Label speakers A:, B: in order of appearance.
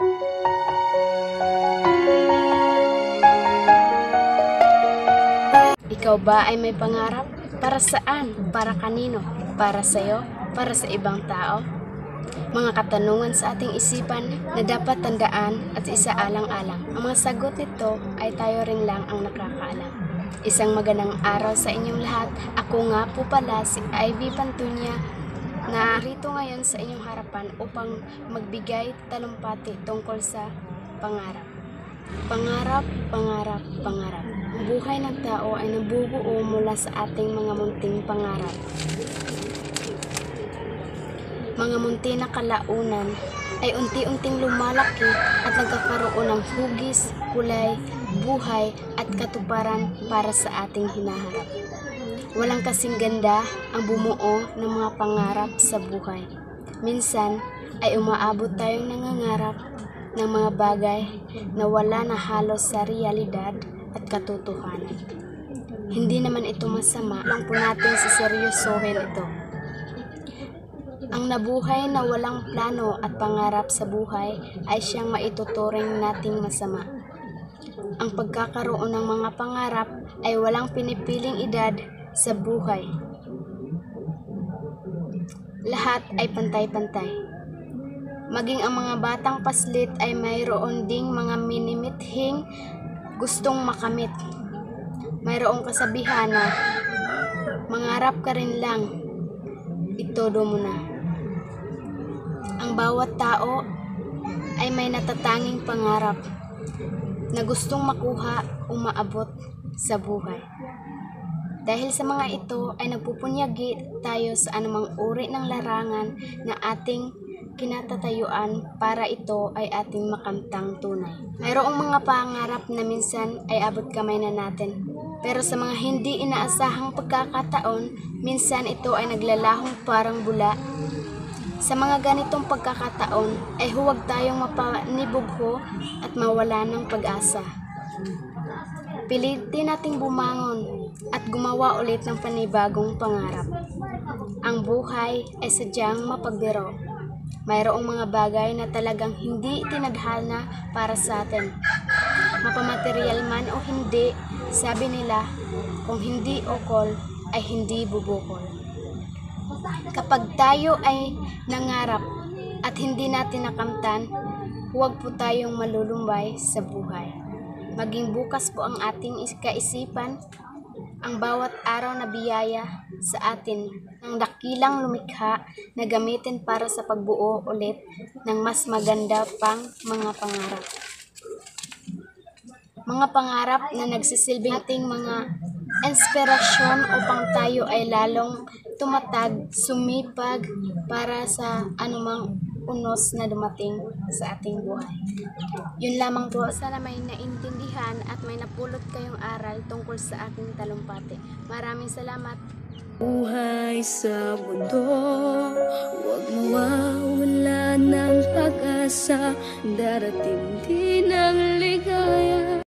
A: Ikaw ba ay may pangarap? Para saan? Para kanino? Para sa'yo? Para sa ibang tao? Mga katanungan sa ating isipan na dapat tandaan at isaalang-alang. Ang mga sagot nito ay tayo rin lang ang nakakaalam. Isang magandang araw sa inyong lahat. Ako nga po pala si Ivy Pantunya, narito ngayon sa inyong harapan upang magbigay talumpati tungkol sa pangarap. Pangarap, pangarap, pangarap. Ang buhay ng tao ay nabubuo mula sa ating mga munting pangarap. Mga munti na kalaunan ay unti-unting lumalaki at nagkakaroon ng hugis, kulay, buhay at katuparan para sa ating hinaharap. Walang kasing ganda ang bumuo ng mga pangarap sa buhay. Minsan ay umaabot tayong nangangarap ng mga bagay na wala na halos sa realidad at katotohanan. Hindi naman ito masama, lang po natin siseryosohin ito. Ang nabuhay na walang plano at pangarap sa buhay ay siyang maituturing nating masama. Ang pagkakaroon ng mga pangarap ay walang pinipiling edad sa buhay. Lahat ay pantay-pantay. Maging ang mga batang paslit ay mayroon ding mga minimithing gustong makamit. Mayroong kasabihan na mangarap ka rin lang, itodo mo na. Ang bawat tao ay may natatanging pangarap na gustong makuha o maabot sa buhay. Dahil sa mga ito ay nagpupunyagi tayo sa anumang uri ng larangan na ating kinatatayuan para ito ay ating makamtang tunay. Mayroong mga pangarap na minsan ay abot kamay na natin. Pero sa mga hindi inaasahang pagkakataon, minsan ito ay naglalahong parang bula. Sa mga ganitong pagkakataon ay huwag tayong mapanibugho at mawala ng pag-asa. Pilitin nating bumangon at gumawa ulit ng panibagong pangarap. Ang buhay ay sadyang mapagbiro. Mayroong mga bagay na talagang hindi tinadhana para sa atin. Mapamaterial man o hindi, sabi nila, kung hindi ukol ay hindi bubukol. Kapag tayo ay nangarap at hindi natin nakamtan, huwag po tayong malulumbay sa buhay. Maging bukas po ang ating kaisipan, ang bawat araw na biyaya sa atin ng dakilang lumikha na gamitin para sa pagbuo ulit ng mas maganda pang mga pangarap. Mga pangarap na nagsisilbing ating mga inspirasyon upang tayo ay lalong tumatag, sumipag para sa anumang unos na dumating sa ating buhay. Yun lamang po. Sana may naintindihan at may napulot kayong aral tungkol sa aking talumpati. Maraming salamat.
B: Buhay sa mundo, huwag mawawala ng pag-asa, darating din ang ligaya.